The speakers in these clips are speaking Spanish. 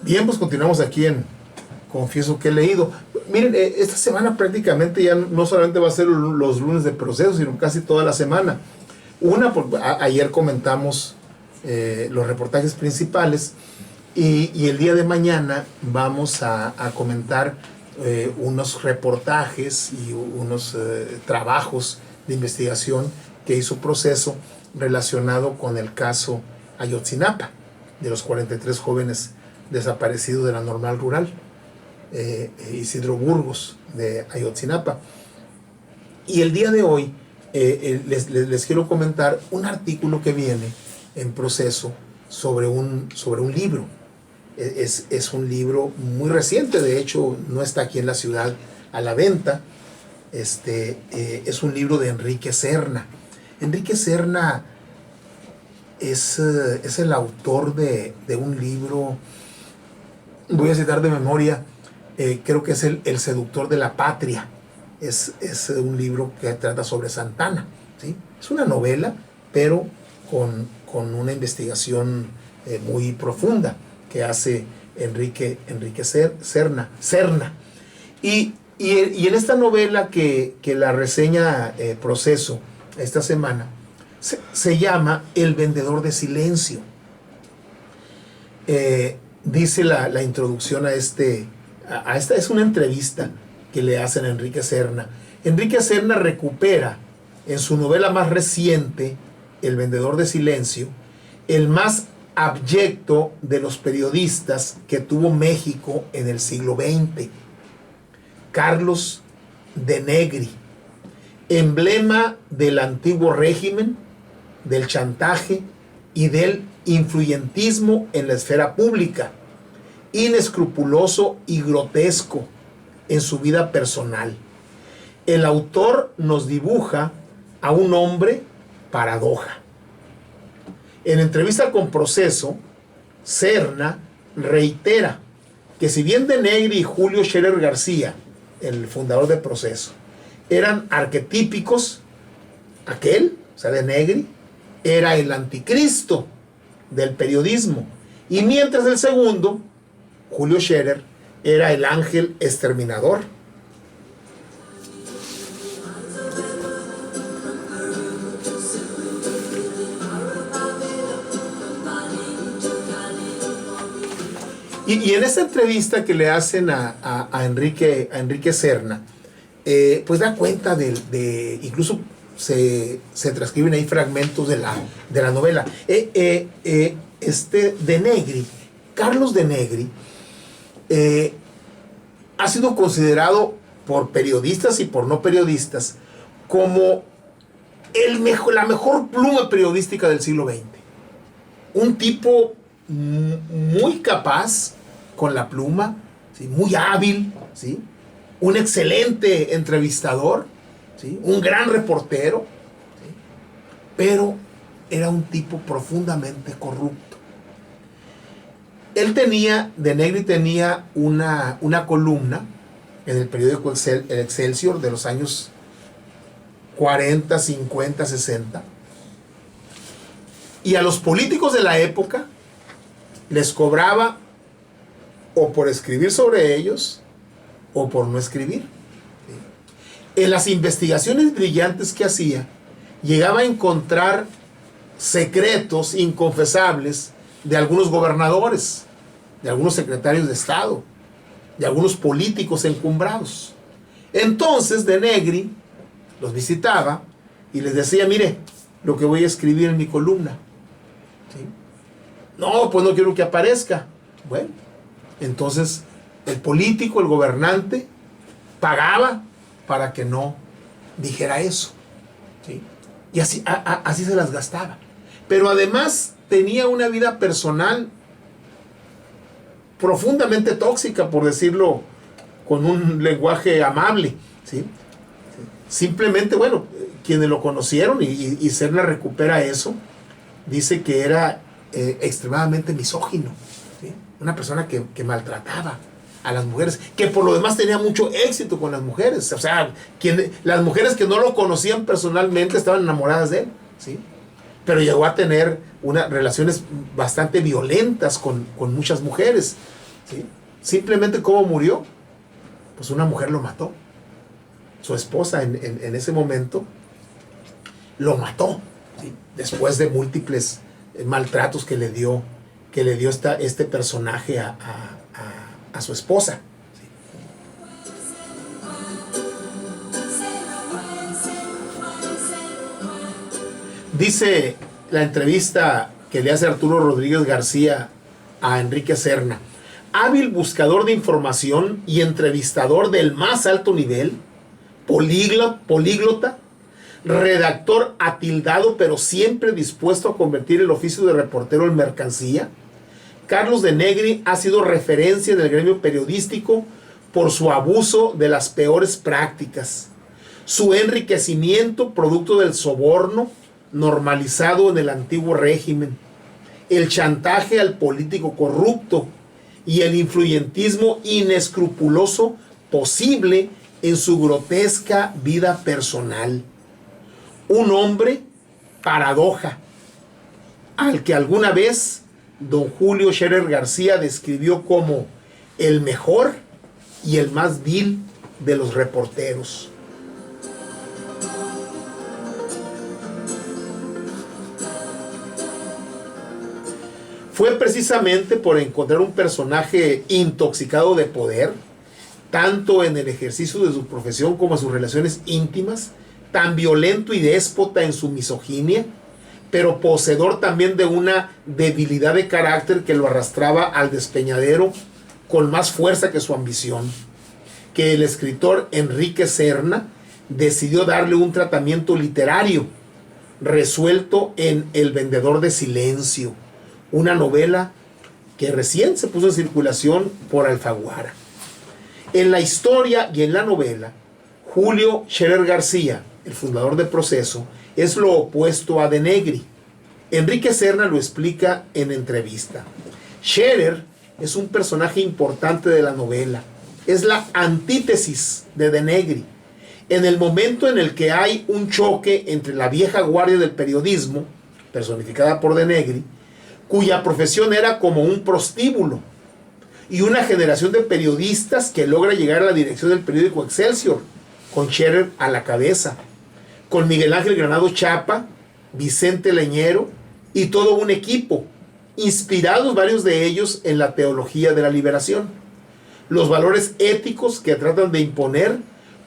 Bien, pues continuamos aquí en Confieso que he leído. Miren, esta semana prácticamente ya no solamente va a ser los lunes de proceso, sino casi toda la semana. Ayer comentamos los reportajes principales y el día de mañana vamos a comentar unos reportajes y unos trabajos de investigación que hizo Proceso relacionado con el caso Ayotzinapa, de los 43 jóvenes desaparecidos de la Normal Rural, Isidro Burgos de Ayotzinapa. Y el día de hoy les quiero comentar un artículo que viene en Proceso sobre un libro. Es un libro muy reciente, de hecho no está aquí en la ciudad a la venta. Es un libro de Enrique Serna. Enrique Serna es el autor de un libro, voy a citar de memoria, creo que es el seductor de la patria. Es un libro que trata sobre Santana, ¿sí? Es una novela, pero con una investigación muy profunda que hace Enrique Serna. Y en esta novela que la reseña Proceso esta semana, se llama El vendedor de silencio. Dice la introducción a esta es una entrevista que le hacen a Enrique Serna. Enrique Serna recupera en su novela más reciente, El vendedor de silencio, el más abyecto de los periodistas que tuvo México en el siglo XX, Carlos de Negri, emblema del antiguo régimen, del chantaje y del influyentismo en la esfera pública, inescrupuloso y grotesco en su vida personal. El autor nos dibuja a un hombre paradoja. En entrevista con Proceso, Serna reitera que si bien de Negri y Julio Scherer García, el fundador de Proceso, eran arquetípicos, aquel, o sea, de Negri, era el anticristo del periodismo, y mientras el segundo, Julio Scherer, era el ángel exterminador. Y en esta entrevista que le hacen a Enrique Serna, pues da cuenta incluso se transcriben ahí fragmentos de la novela. De Negri, Carlos de Negri, ha sido considerado por periodistas y por no periodistas como la mejor pluma periodística del siglo XX. Un tipo muy capaz con la pluma, ¿sí? Muy hábil, ¿sí? Un excelente entrevistador, ¿sí? Un gran reportero, ¿sí? Pero era un tipo profundamente corrupto. De Negri tenía una columna en el periódico El Excelsior de los años 40, 50, 60, y a los políticos de la época les cobraba o por escribir sobre ellos o por no escribir. ¿Sí? En las investigaciones brillantes que hacía, llegaba a encontrar secretos inconfesables de algunos gobernadores, de algunos secretarios de Estado, de algunos políticos encumbrados. Entonces de Negri los visitaba y les decía: mire lo que voy a escribir en mi columna. ¿Sí? No, pues no quiero que aparezca. Bueno, entonces el político, el gobernante, pagaba para que no dijera eso. ¿Sí? Y así se las gastaba. Pero además tenía una vida personal profundamente tóxica, por decirlo con un lenguaje amable. ¿Sí? Simplemente, bueno, quienes lo conocieron, y Serna recupera eso, dice que era extremadamente misógino, ¿sí? Una persona que maltrataba a las mujeres, que por lo demás tenía mucho éxito con las mujeres. O sea, las mujeres que no lo conocían personalmente estaban enamoradas de él, ¿sí? Pero llegó a tener relaciones bastante violentas con muchas mujeres. ¿sí? Simplemente, ¿cómo murió? Pues una mujer lo mató. Su esposa en ese momento lo mató, ¿sí? Después de múltiples maltratos que le dio este personaje a su esposa. Dice la entrevista que le hace Arturo Rodríguez García a Enrique Serna: hábil buscador de información y entrevistador del más alto nivel, políglota, redactor atildado pero siempre dispuesto a convertir el oficio de reportero en mercancía, Carlos de Negri ha sido referencia en el gremio periodístico por su abuso de las peores prácticas, su enriquecimiento producto del soborno normalizado en el antiguo régimen, el chantaje al político corrupto y el influyentismo inescrupuloso posible en su grotesca vida personal. Un hombre paradoja, al que alguna vez don Julio Scherer García describió como el mejor y el más vil de los reporteros. Fue precisamente por encontrar un personaje intoxicado de poder, tanto en el ejercicio de su profesión como en sus relaciones íntimas, tan violento y déspota en su misoginia, pero poseedor también de una debilidad de carácter que lo arrastraba al despeñadero con más fuerza que su ambición, que el escritor Enrique Serna decidió darle un tratamiento literario, resuelto en El vendedor de silencio, una novela que recién se puso en circulación por Alfaguara. En la historia y en la novela, Julio Scherer García, el fundador de Proceso, es lo opuesto a de Negri. Enrique Serna lo explica en entrevista. Scherer es un personaje importante de la novela. Es la antítesis de Negri. En el momento en el que hay un choque entre la vieja guardia del periodismo, personificada por de Negri, cuya profesión era como un prostíbulo, y una generación de periodistas que logra llegar a la dirección del periódico Excelsior, con Scherer a la cabeza, con Miguel Ángel Granado Chapa, Vicente Leñero y todo un equipo, inspirados varios de ellos en la teología de la liberación. Los valores éticos que tratan de imponer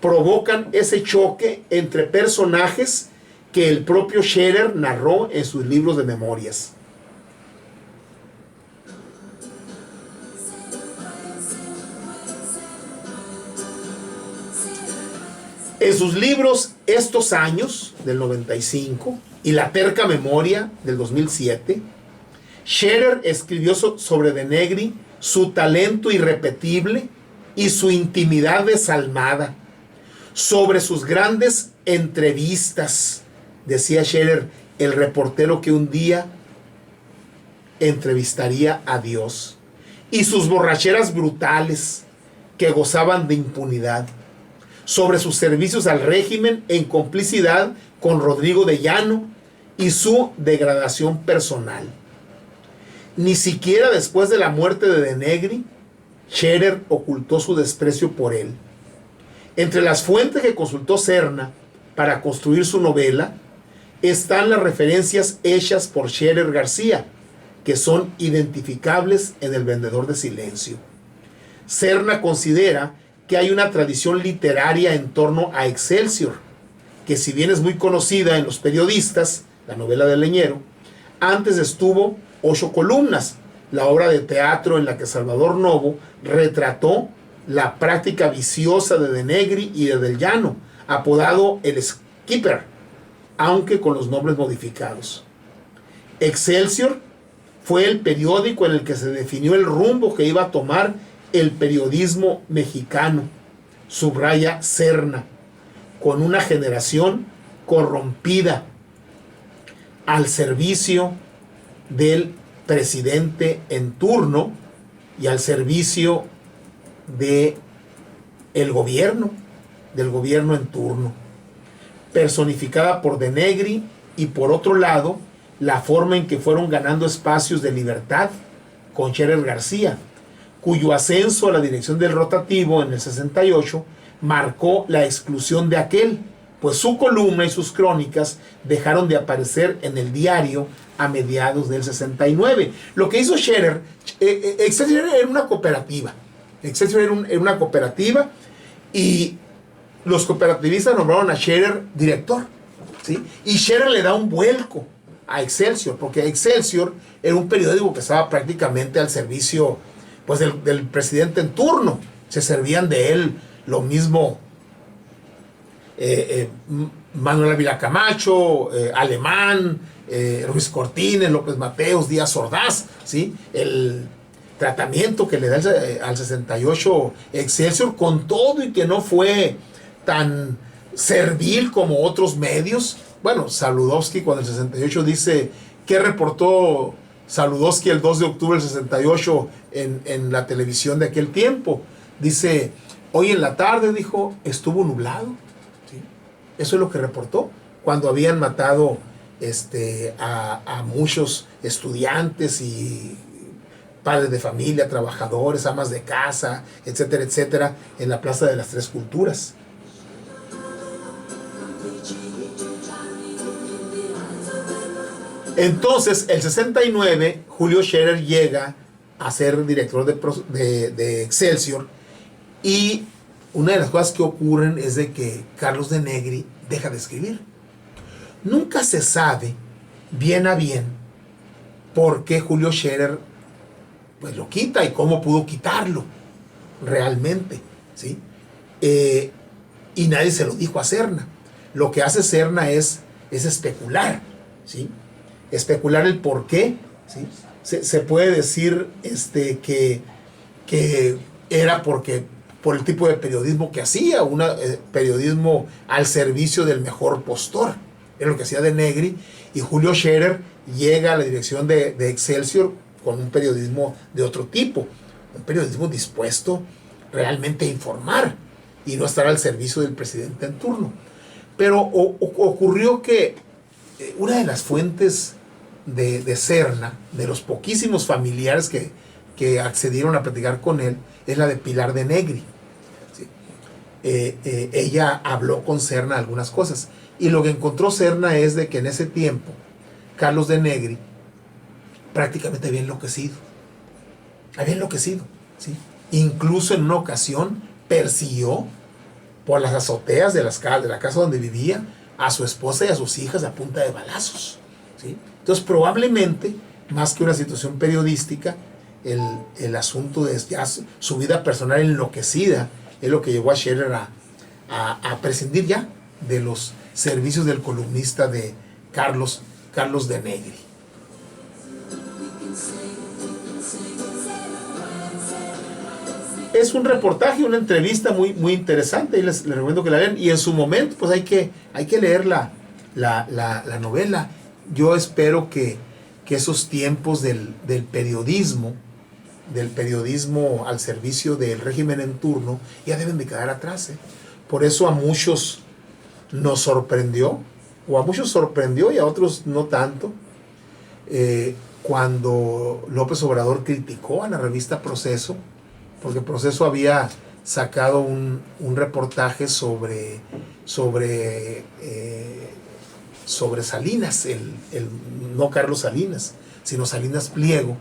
provocan ese choque entre personajes que el propio Scherer narró en sus libros de memorias. En sus libros Estos años, del 95, y La terca memoria, del 2007, Scherer escribió sobre de Negri su talento irrepetible y su intimidad desalmada, sobre sus grandes entrevistas. Decía Scherer, el reportero que un día entrevistaría a Dios, y sus borracheras brutales que gozaban de impunidad, sobre sus servicios al régimen en complicidad con Rodrigo de Llano y su degradación personal. Ni siquiera después de la muerte de Negri, Scherer ocultó su desprecio por él. Entre las fuentes que consultó Serna para construir su novela están las referencias hechas por Scherer García, que son identificables en El vendedor de silencio. Serna considera que hay una tradición literaria en torno a Excelsior, que si bien es muy conocida en los periodistas, la novela de Leñero, antes estuvo 8 columnas, la obra de teatro en la que Salvador Novo retrató la práctica viciosa de Negri y de Del Llano, apodado el Skipper, aunque con los nombres modificados. Excelsior fue el periódico en el que se definió el rumbo que iba a tomar el periodismo mexicano, subraya Serna, con una generación corrompida al servicio del presidente en turno y al servicio del gobierno en turno, personificada por de Negri, y por otro lado, la forma en que fueron ganando espacios de libertad con Scherer García, cuyo ascenso a la dirección del rotativo en el 68 marcó la exclusión de aquel, pues su columna y sus crónicas dejaron de aparecer en el diario a mediados del 69. Lo que hizo Scherer, Excelsior era una cooperativa, Excelsior era una cooperativa, y los cooperativistas nombraron a Scherer director, ¿sí? Y Scherer le da un vuelco a Excelsior, porque Excelsior era un periódico que estaba prácticamente al servicio, pues, del presidente en turno. Se servían de él lo mismo Manuel Ávila Camacho, Alemán, Ruiz Cortines, López Mateos, Díaz Ordaz, ¿sí? El tratamiento que le da al 68 Excelsior, con todo y que no fue tan servil como otros medios. Bueno, Saludowski, cuando el 68 dice que reportó Saludowski el 2 de octubre del 68 en la televisión de aquel tiempo, dice: hoy en la tarde, dijo, estuvo nublado. ¿Sí? Eso es lo que reportó cuando habían matado a muchos estudiantes y padres de familia, trabajadores, amas de casa, etcétera, etcétera, en la Plaza de las Tres Culturas. Entonces, el 69, Julio Scherer llega a ser director de Excelsior, y una de las cosas que ocurren es de que Carlos de Negri deja de escribir. Nunca se sabe bien a bien por qué Julio Scherer, pues, lo quita y cómo pudo quitarlo realmente, ¿sí? Y nadie se lo dijo a Serna. Lo que hace Serna es especular, ¿sí? Especular el por qué, ¿sí? Se puede decir que era por el tipo de periodismo que hacía, periodismo al servicio del mejor postor. Era lo que hacía de Negri, y Julio Scherer llega a la dirección de Excelsior con un periodismo de otro tipo, un periodismo dispuesto realmente a informar y no estar al servicio del presidente en turno. Pero ocurrió que una de las fuentes de Serna, de los poquísimos familiares que accedieron a platicar con él, es la de Pilar de Negri. ¿Sí? Ella habló con Serna algunas cosas, y lo que encontró Serna es de que en ese tiempo Carlos de Negri prácticamente había enloquecido, ¿sí? Incluso en una ocasión persiguió por las azoteas de la casa donde vivía a su esposa y a sus hijas a punta de balazos, ¿sí? Entonces, probablemente, más que una situación periodística, el asunto de ya su vida personal enloquecida es lo que llevó a Scherer a prescindir ya de los servicios del columnista de Carlos de Negri. Es un reportaje, una entrevista muy, muy interesante, y les recomiendo que la lean, y en su momento pues hay que leer la novela. Yo espero que esos tiempos del periodismo al servicio del régimen en turno ya deben de quedar atrás, ¿eh? Por eso a muchos nos sorprendió, o a muchos sorprendió y a otros no tanto, cuando López Obrador criticó a la revista Proceso, porque Proceso había sacado un reportaje sobre Salinas, no Carlos Salinas, sino Salinas Pliego,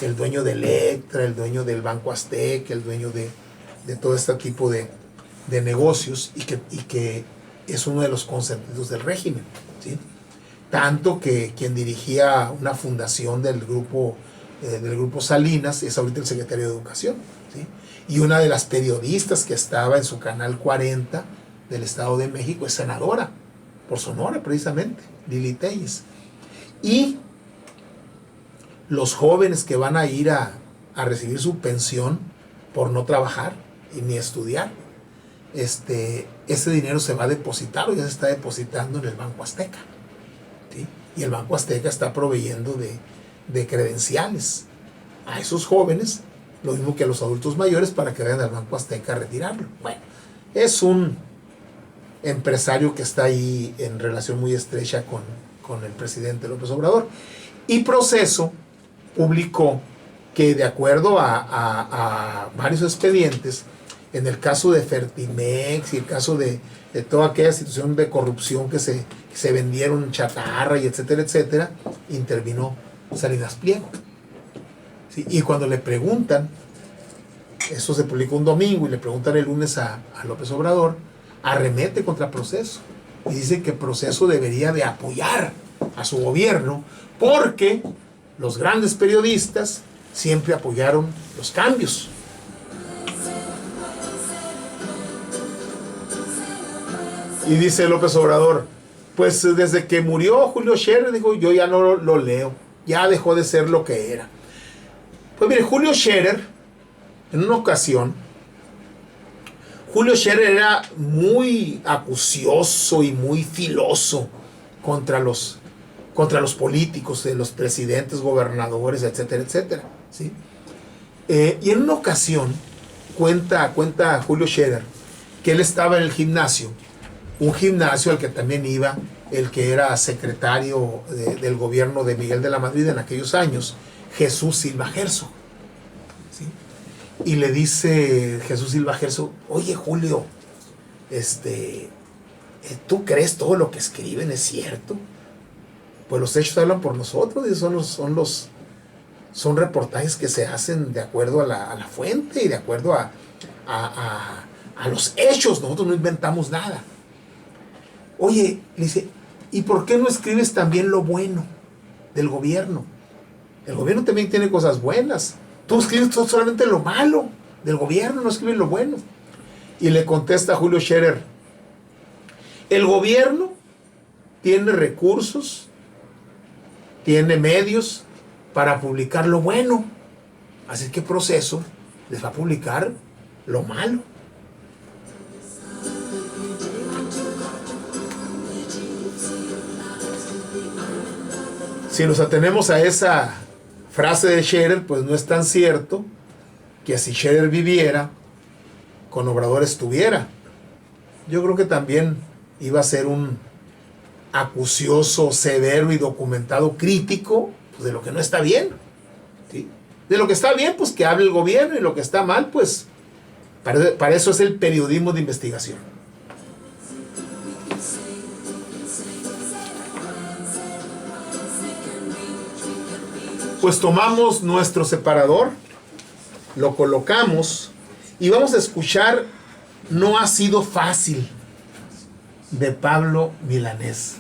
el dueño de Electra, el dueño del Banco Azteca, el dueño de todo este tipo de negocios, y que es uno de los consentidos del régimen, ¿sí? Tanto que quien dirigía una fundación del grupo Salinas es ahorita el secretario de Educación, ¿sí? Y una de las periodistas que estaba en su canal 40 del Estado de México es senadora por Sonora, precisamente, Lili Telles. Y los jóvenes que van a ir a recibir su pensión por no trabajar y ni estudiar, ese dinero se va a depositar, o ya se está depositando en el Banco Azteca, ¿sí? Y el Banco Azteca está proveyendo de credenciales a esos jóvenes, lo mismo que a los adultos mayores, para que vayan al Banco Azteca a retirarlo. Bueno, es un empresario que está ahí en relación muy estrecha con el presidente López Obrador. Y Proceso publicó que de acuerdo a varios expedientes, en el caso de Fertimex y el caso de toda aquella situación de corrupción que se vendieron chatarra y etcétera, etcétera, intervino Salinas Pliego. ¿Sí? Y cuando le preguntan, esto se publicó un domingo y le preguntan el lunes a López Obrador, arremete contra Proceso y dice que Proceso debería de apoyar a su gobierno porque los grandes periodistas siempre apoyaron los cambios. Y dice López Obrador, pues desde que murió Julio Scherer, dijo, yo ya no lo leo, ya dejó de ser lo que era. Pues mire, Julio Scherer, en una ocasión, Julio Scherer era muy acucioso y muy filoso contra los políticos, los presidentes, gobernadores, etcétera, etcétera. ¿Sí? Y en una ocasión, cuenta Julio Scherer, que él estaba en el gimnasio, un gimnasio al que también iba el que era secretario del gobierno de Miguel de la Madrid en aquellos años, Jesús Silva Herzog. ¿Sí? Y le dice Jesús Silva Herzog, oye Julio, ¿tú crees todo lo que escriben es cierto? Pues los hechos hablan por nosotros y son reportajes que se hacen de acuerdo a la fuente y de acuerdo a los hechos. Nosotros no inventamos nada. Oye, le dice, ¿y por qué no escribes también lo bueno del gobierno? El gobierno también tiene cosas buenas. Tú escribes solamente lo malo del gobierno, no escribes lo bueno. Y le contesta Julio Scherer, el gobierno tiene recursos, tiene medios para publicar lo bueno. Así que Proceso les va a publicar lo malo. Si nos atenemos a esa frase de Scherer, pues no es tan cierto que si Scherer viviera, con Obrador estuviera. Yo creo que también iba a ser un acucioso, severo y documentado crítico pues, de lo que no está bien. ¿Sí? De lo que está bien, pues que hable el gobierno, y lo que está mal, pues para eso es el periodismo de investigación. Pues tomamos nuestro separador, lo colocamos y vamos a escuchar No ha sido fácil, de Pablo Milanés.